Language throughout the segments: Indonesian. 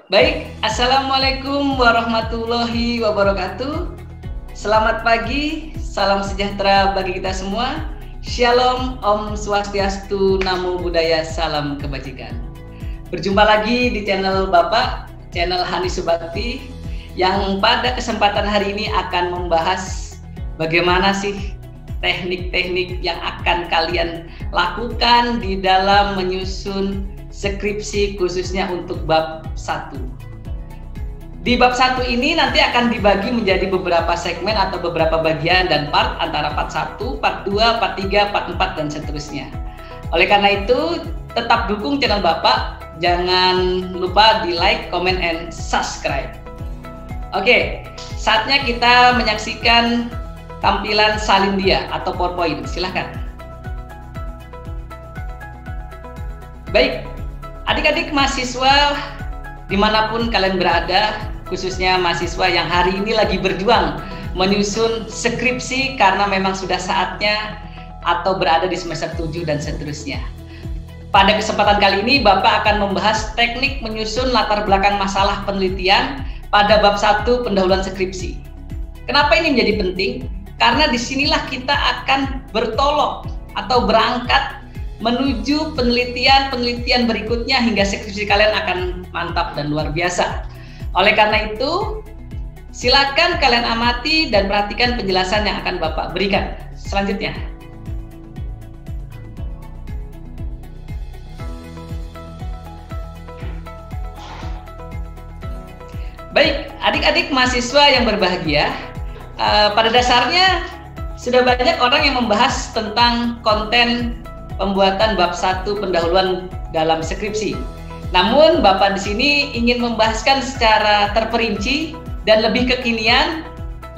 Baik, Assalamualaikum warahmatullahi wabarakatuh. Selamat pagi, salam sejahtera bagi kita semua. Shalom, Om Swastiastu, Namo Buddhaya, salam kebajikan. Berjumpa lagi di channel Bapak, channel Hani Subakti, yang pada kesempatan hari ini akan membahas bagaimana sih teknik-teknik yang akan kalian lakukan di dalam menyusun skripsi khususnya untuk bab 1. Di bab 1 ini nanti akan dibagi menjadi beberapa segmen atau beberapa bagian dan part, antara part 1, part 2, part 3, part 4 dan seterusnya. Oleh karena itu, tetap dukung channel Bapak, jangan lupa di like, comment, and subscribe. Oke, saatnya kita menyaksikan tampilan salin dia atau PowerPoint. Silahkan. Baik, adik-adik mahasiswa dimanapun kalian berada, khususnya mahasiswa yang hari ini lagi berjuang menyusun skripsi karena memang sudah saatnya atau berada di semester 7 dan seterusnya. Pada kesempatan kali ini Bapak akan membahas teknik menyusun latar belakang masalah penelitian pada bab 1 pendahuluan skripsi. Kenapa ini menjadi penting? Karena disinilah kita akan bertolak atau berangkat menuju penelitian berikutnya hingga skripsi kalian akan mantap dan luar biasa. Oleh karena itu, silakan kalian amati dan perhatikan penjelasan yang akan Bapak berikan. Selanjutnya. Baik, adik-adik mahasiswa yang berbahagia, pada dasarnya sudah banyak orang yang membahas tentang konten pembuatan bab 1 pendahuluan dalam skripsi. Namun Bapak di sini ingin membahaskan secara terperinci dan lebih kekinian,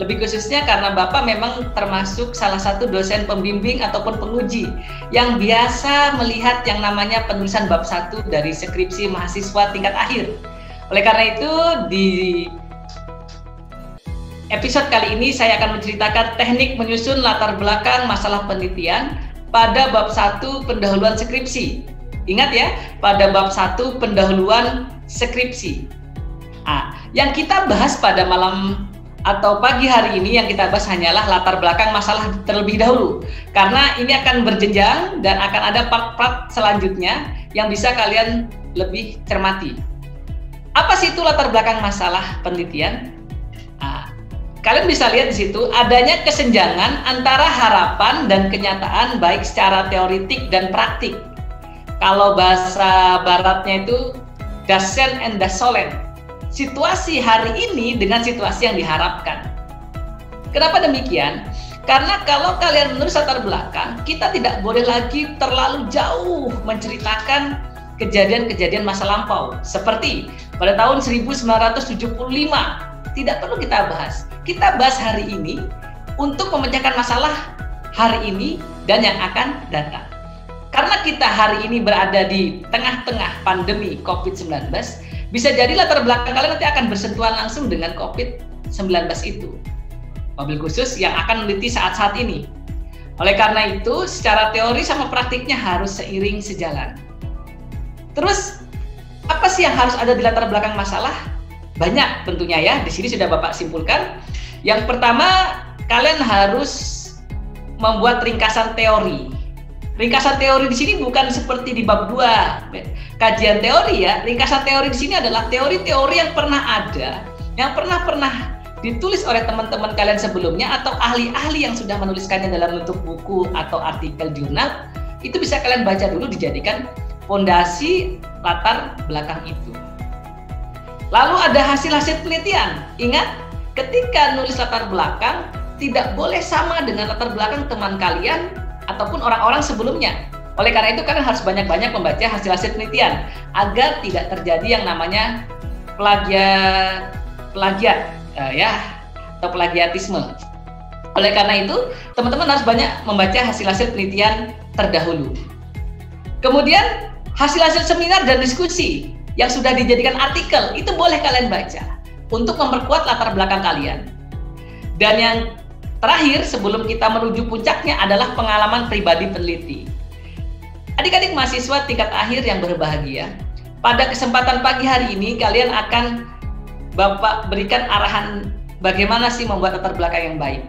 lebih khususnya karena Bapak memang termasuk salah satu dosen pembimbing ataupun penguji yang biasa melihat yang namanya penulisan bab 1 dari skripsi mahasiswa tingkat akhir. Oleh karena itu, di episode kali ini saya akan menceritakan teknik menyusun latar belakang masalah penelitian pada bab 1 pendahuluan skripsi. Ingat ya, pada bab 1 pendahuluan skripsi. Yang kita bahas pada malam atau pagi hari ini, yang kita bahas hanyalah latar belakang masalah terlebih dahulu. Karena ini akan berjenjang dan akan ada part-part selanjutnya yang bisa kalian lebih cermati. Apa sih itu latar belakang masalah penelitian? Kalian bisa lihat di situ adanya kesenjangan antara harapan dan kenyataan baik secara teoritik dan praktik. Kalau bahasa baratnya itu Dasein and Dasollen. Situasi hari ini dengan situasi yang diharapkan. Kenapa demikian? Karena kalau kalian menulis latar belakang, kita tidak boleh lagi terlalu jauh menceritakan kejadian-kejadian masa lampau. Seperti pada tahun 1975. Tidak perlu kita bahas. Kita bahas hari ini untuk memecahkan masalah hari ini dan yang akan datang. Karena kita hari ini berada di tengah-tengah pandemi COVID-19, bisa jadi latar belakang kalian nanti akan bersentuhan langsung dengan COVID-19 itu. Mobil khusus yang akan meneliti saat-saat ini. Oleh karena itu, secara teori sama praktiknya harus seiring sejalan. Terus, apa sih yang harus ada di latar belakang masalah? Banyak tentunya ya, di sini sudah Bapak simpulkan. Yang pertama, kalian harus membuat ringkasan teori. Ringkasan teori di sini bukan seperti di bab 2 kajian teori ya. Ringkasan teori di sini adalah teori-teori yang pernah ada, yang pernah ditulis oleh teman-teman kalian sebelumnya atau ahli-ahli yang sudah menuliskannya dalam bentuk buku atau artikel jurnal. Itu bisa kalian baca dulu, dijadikan fondasi latar belakang itu. Lalu ada hasil-hasil penelitian. Ingat, ketika nulis latar belakang, tidak boleh sama dengan latar belakang teman kalian ataupun orang-orang sebelumnya. Oleh karena itu, kalian harus banyak-banyak membaca hasil-hasil penelitian agar tidak terjadi yang namanya plagiat atau plagiatisme. Oleh karena itu, teman-teman harus banyak membaca hasil-hasil penelitian terdahulu. Kemudian, hasil-hasil seminar dan diskusi yang sudah dijadikan artikel, itu boleh kalian baca untuk memperkuat latar belakang kalian. Dan yang terakhir, sebelum kita menuju puncaknya adalah pengalaman pribadi peneliti. Adik-adik mahasiswa tingkat akhir yang berbahagia, pada kesempatan pagi hari ini kalian akan Bapak berikan arahan bagaimana sih membuat latar belakang yang baik.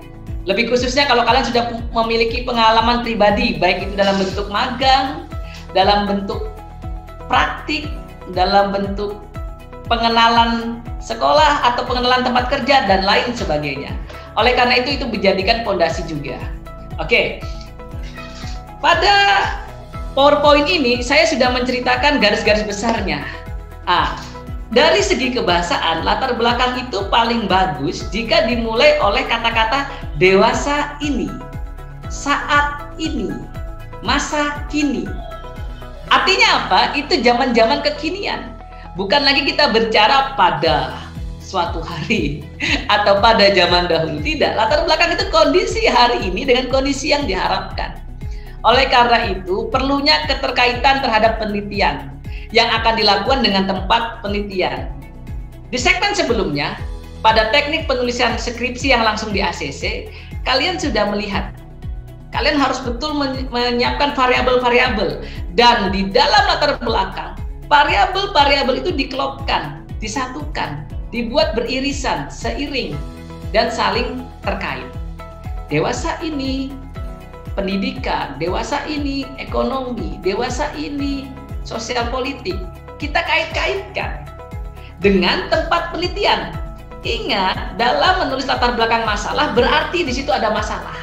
Lebih khususnya kalau kalian sudah memiliki pengalaman pribadi, baik itu dalam bentuk magang, dalam bentuk praktik, dalam bentuk pengenalan sekolah atau pengenalan tempat kerja dan lain sebagainya. Oleh karena itu dijadikan fondasi juga. Oke. Pada PowerPoint ini saya sudah menceritakan garis-garis besarnya. Dari segi kebahasaan, latar belakang itu paling bagus jika dimulai oleh kata-kata dewasa ini, saat ini, masa kini. Artinya apa? Itu zaman-zaman kekinian. Bukan lagi kita berbicara pada suatu hari atau pada zaman dahulu. Tidak, latar belakang itu kondisi hari ini dengan kondisi yang diharapkan. Oleh karena itu, perlunya keterkaitan terhadap penelitian yang akan dilakukan dengan tempat penelitian. Di segmen sebelumnya, pada teknik penulisan skripsi yang langsung di ACC, kalian sudah melihat. Kalian harus betul menyiapkan variabel-variabel. Dan di dalam latar belakang, variabel-variabel itu dikelopkan, disatukan, dibuat beririsan, seiring, dan saling terkait. Dewasa ini pendidikan, dewasa ini ekonomi, dewasa ini sosial politik, kita kait-kaitkan dengan tempat penelitian. Ingat, dalam menulis latar belakang masalah berarti di situ ada masalah.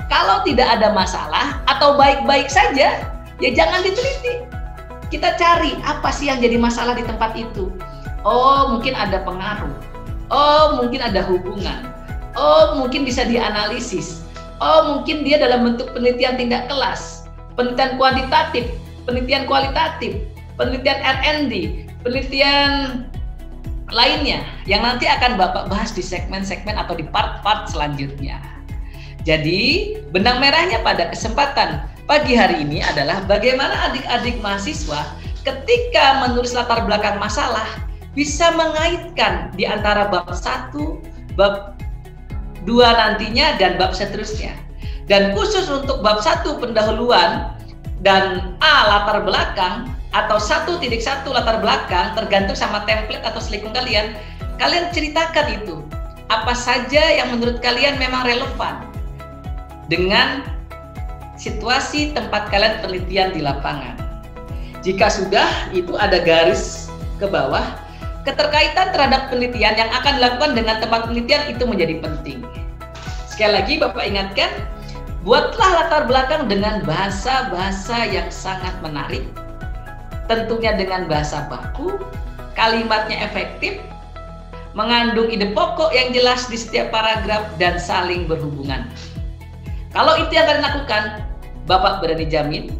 Kalau tidak ada masalah atau baik-baik saja, ya jangan diteliti. Kita cari apa sih yang jadi masalah di tempat itu. Oh, mungkin ada pengaruh. Oh, mungkin ada hubungan. Oh, mungkin bisa dianalisis. Oh, mungkin dia dalam bentuk penelitian tindak kelas, penelitian kuantitatif, penelitian kualitatif, penelitian R&D, penelitian lainnya yang nanti akan Bapak bahas di segmen-segmen atau di part-part selanjutnya. Jadi, benang merahnya pada kesempatan pagi hari ini adalah bagaimana adik-adik mahasiswa ketika menulis latar belakang masalah bisa mengaitkan di antara bab 1, bab 2 nantinya, dan bab seterusnya. Dan khusus untuk bab 1 pendahuluan dan A latar belakang atau 1.1 latar belakang tergantung sama template atau selingkuh kalian, kalian ceritakan itu apa saja yang menurut kalian memang relevan dengan situasi tempat kalian penelitian di lapangan. Jika sudah, itu ada garis ke bawah, keterkaitan terhadap penelitian yang akan dilakukan dengan tempat penelitian itu menjadi penting. Sekali lagi Bapak ingatkan, buatlah latar belakang dengan bahasa-bahasa yang sangat menarik, tentunya dengan bahasa baku, kalimatnya efektif, mengandung ide pokok yang jelas di setiap paragraf, dan saling berhubungan. Kalau itu yang kalian lakukan, Bapak berani jamin,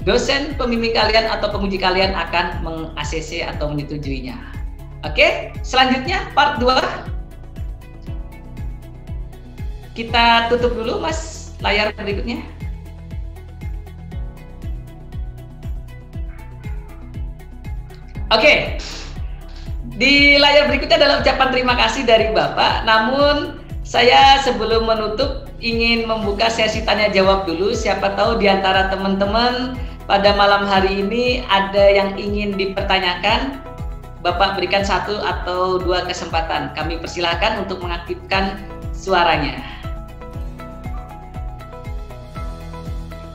dosen pembimbing kalian atau penguji kalian akan meng-ACC atau menyetujuinya. Oke, selanjutnya part 2. Kita tutup dulu Mas layar berikutnya. Oke, di layar berikutnya adalah ucapan terima kasih dari Bapak. Namun saya sebelum menutup ingin membuka sesi tanya jawab dulu. Siapa tahu di antara teman-teman pada malam hari ini ada yang ingin dipertanyakan. Bapak berikan 1 atau 2 kesempatan. Kami persilahkan untuk mengaktifkan suaranya.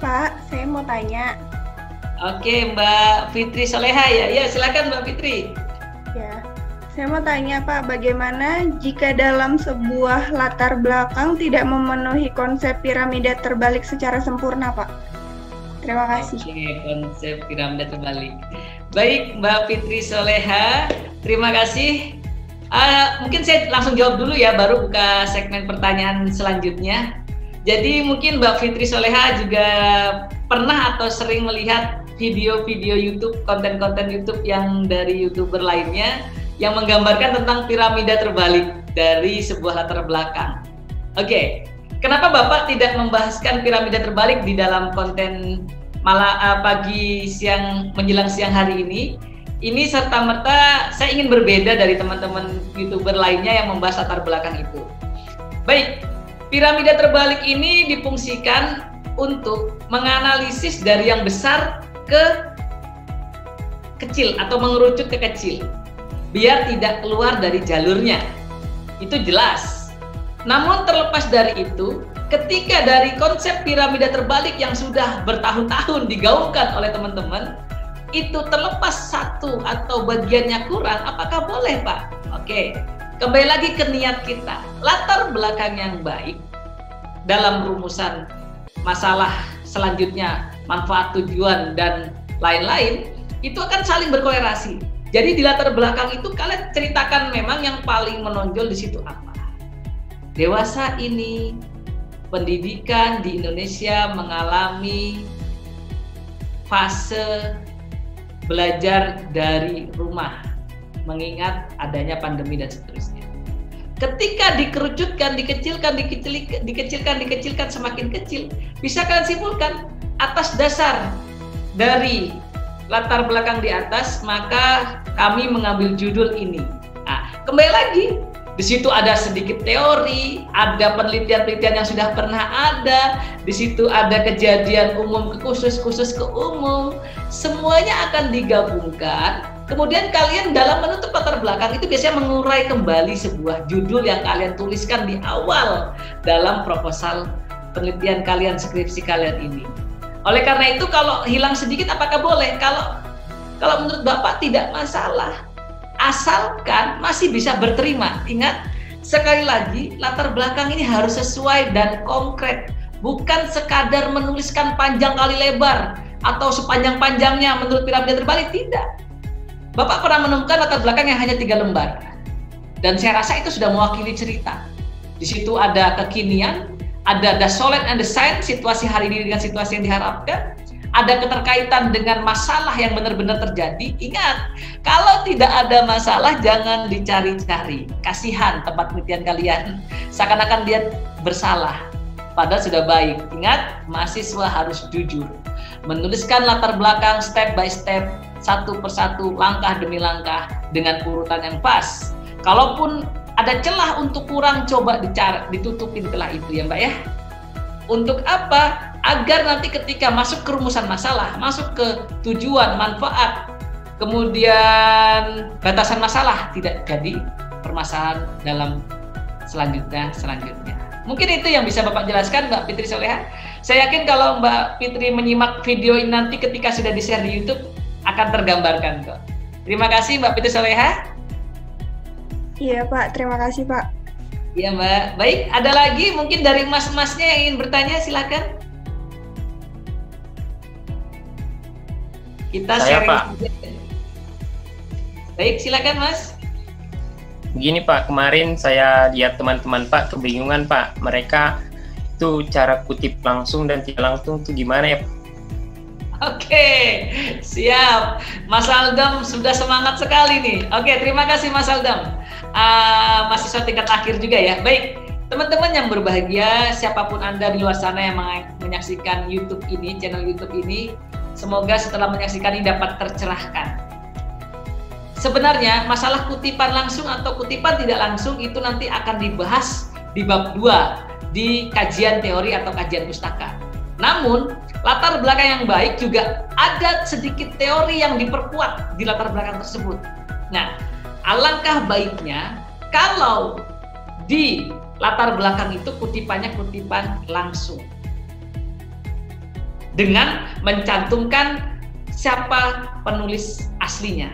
Pak, saya mau tanya. Oke, Mbak Fitri Soleha ya. Ya, silakan Mbak Fitri. Ya, saya mau tanya Pak, bagaimana jika dalam sebuah latar belakang tidak memenuhi konsep piramida terbalik secara sempurna, Pak? Terima kasih. Oke, konsep piramida terbalik. Baik, Mbak Fitri Soleha, terima kasih. Mungkin saya langsung jawab dulu ya, baru buka segmen pertanyaan selanjutnya. Jadi mungkin Mbak Fitri Soleha juga pernah atau sering melihat video-video YouTube, konten-konten YouTube yang dari YouTuber lainnya yang menggambarkan tentang piramida terbalik dari sebuah latar belakang. Oke, kenapa Bapak tidak membahaskan piramida terbalik di dalam konten pagi, siang, menjelang siang hari ini? Ini serta-merta saya ingin berbeda dari teman-teman YouTuber lainnya yang membahas latar belakang itu. Baik, piramida terbalik ini difungsikan untuk menganalisis dari yang besar ke kecil atau mengerucut ke kecil biar tidak keluar dari jalurnya. Itu jelas. Namun terlepas dari itu, ketika dari konsep piramida terbalik yang sudah bertahun-tahun digaungkan oleh teman-teman, itu terlepas satu atau bagiannya kurang, apakah boleh, Pak? Oke, kembali lagi ke niat kita. Latar belakang yang baik dalam rumusan masalah selanjutnya, manfaat, tujuan, dan lain-lain, itu akan saling berkorelasi. Jadi di latar belakang itu kalian ceritakan memang yang paling menonjol di situ apa. Dewasa ini, pendidikan di Indonesia mengalami fase belajar dari rumah, mengingat adanya pandemi dan seterusnya. Ketika dikerucutkan, dikecilkan semakin kecil, bisa kalian simpulkan atas dasar dari latar belakang di atas, maka kami mengambil judul ini. Nah, kembali lagi, di situ ada sedikit teori, ada penelitian-penelitian yang sudah pernah ada, di situ ada kejadian umum ke khusus, khusus ke umum, semuanya akan digabungkan. Kemudian kalian dalam menutup latar belakang itu biasanya mengurai kembali sebuah judul yang kalian tuliskan di awal dalam proposal penelitian kalian, skripsi kalian ini. Oleh karena itu kalau hilang sedikit apakah boleh? Kalau menurut Bapak tidak masalah, asalkan masih bisa berterima. Ingat, sekali lagi latar belakang ini harus sesuai dan konkret, bukan sekadar menuliskan panjang kali lebar atau sepanjang-panjangnya menurut piramida terbalik, tidak. Bapak pernah menemukan latar belakang yang hanya 3 lembar, dan saya rasa itu sudah mewakili cerita. Di situ ada kekinian, ada the solid and the science, situasi hari ini dengan situasi yang diharapkan, ada keterkaitan dengan masalah yang benar-benar terjadi. Ingat, kalau tidak ada masalah jangan dicari-cari. Kasihan tempat penelitian kalian, seakan-akan dia bersalah, padahal sudah baik. Ingat, mahasiswa harus jujur, menuliskan latar belakang step by step, satu persatu, langkah demi langkah, dengan urutan yang pas. Kalaupun ada celah untuk kurang, coba ditutupin celah itu ya Mbak ya. Untuk apa? Agar nanti ketika masuk ke rumusan masalah, masuk ke tujuan, manfaat, kemudian batasan masalah, tidak jadi permasalahan dalam selanjutnya. Mungkin itu yang bisa Bapak jelaskan, Mbak Fitri Soleha. Saya yakin kalau Mbak Fitri menyimak video ini nanti ketika sudah di-share di YouTube, akan tergambarkan kok. Terima kasih Mbak Fitri Soleha. Iya Pak, terima kasih Pak. Iya Mbak. Baik, ada lagi mungkin dari mas-masnya yang ingin bertanya, silakan. Kita Saya sharing. Pak. Baik, silakan Mas. Begini Pak, kemarin saya lihat teman-teman Pak kebingungan Pak. Mereka itu cara kutip langsung dan tidak langsung itu gimana ya Pak? Oke, siap. Mas Aldam sudah semangat sekali nih. Oke, terima kasih Mas Aldam. Mahasiswa tingkat akhir juga ya. Baik, teman-teman yang berbahagia, siapapun Anda di luar sana yang menyaksikan YouTube ini, channel YouTube ini, semoga setelah menyaksikan ini dapat tercerahkan. Sebenarnya masalah kutipan langsung atau kutipan tidak langsung itu nanti akan dibahas di bab 2 di kajian teori atau kajian pustaka. Namun, latar belakang yang baik juga ada sedikit teori yang diperkuat di latar belakang tersebut. Nah, alangkah baiknya kalau di latar belakang itu kutipannya kutipan langsung. Dengan mencantumkan siapa penulis aslinya.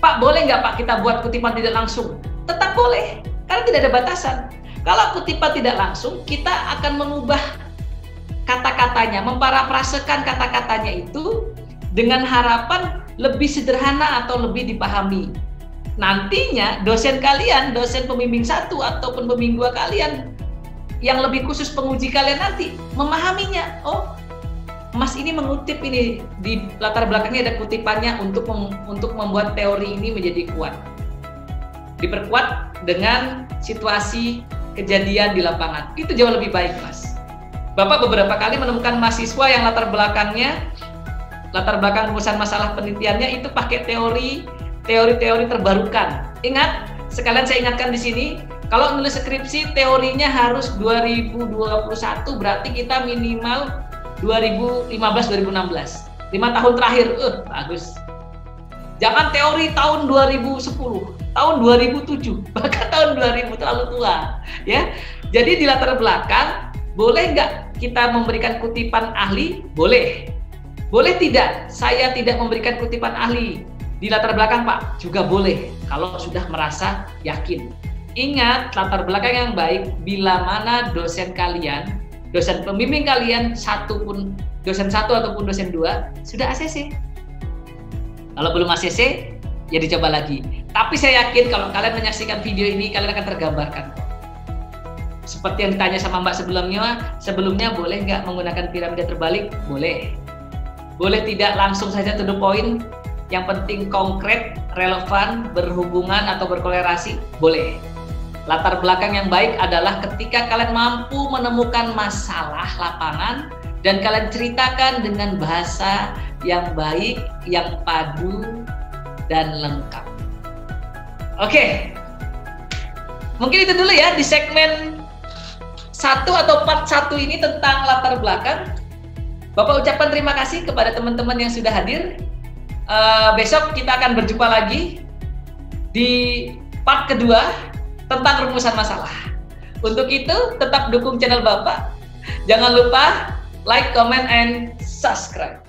Pak, boleh nggak Pak kita buat kutipan tidak langsung? Tetap boleh, karena tidak ada batasan. Kalau kutipan tidak langsung, kita akan mengubah kata-katanya, memparafrasekan kata-katanya itu dengan harapan lebih sederhana atau lebih dipahami. Nantinya dosen kalian, dosen pembimbing 1 ataupun pembimbing 2 kalian yang lebih khusus penguji kalian nanti memahaminya. Oh, Mas ini mengutip ini di latar belakangnya ada kutipannya untuk membuat teori ini menjadi kuat. Diperkuat dengan situasi kejadian di lapangan. Itu jauh lebih baik, Mas. Bapak beberapa kali menemukan mahasiswa yang latar belakang rumusan masalah penelitiannya itu pakai teori terbarukan. Ingat, sekalian saya ingatkan di sini, kalau nulis skripsi teorinya harus 2021, berarti kita minimal 2015-2016. 5 tahun terakhir, bagus. Jangan teori tahun 2010, tahun 2007, bahkan tahun 2000 terlalu tua, ya. Jadi di latar belakang, boleh nggak kita memberikan kutipan ahli? Boleh. Boleh tidak? Saya tidak memberikan kutipan ahli di latar belakang, Pak. Juga boleh, kalau sudah merasa yakin. Ingat, latar belakang yang baik bila mana dosen kalian, dosen pembimbing kalian, dosen 1 ataupun dosen 2 sudah ACC. Kalau belum ACC, ya dicoba lagi. Tapi saya yakin kalau kalian menyaksikan video ini, kalian akan tergambarkan. Seperti yang ditanya sama Mbak sebelumnya boleh nggak menggunakan piramida terbalik? Boleh. Boleh tidak langsung saja to the point, yang penting konkret, relevan, berhubungan atau berkolerasi? Boleh. Latar belakang yang baik adalah ketika kalian mampu menemukan masalah lapangan dan kalian ceritakan dengan bahasa yang baik, yang padu, dan lengkap. Oke, mungkin itu dulu ya di segmen 1 atau part 1 ini tentang latar belakang. Bapak ucapkan terima kasih kepada teman-teman yang sudah hadir. Besok kita akan berjumpa lagi di part kedua tentang rumusan masalah. Untuk itu, tetap dukung channel Bapak. Jangan lupa like, comment, and subscribe.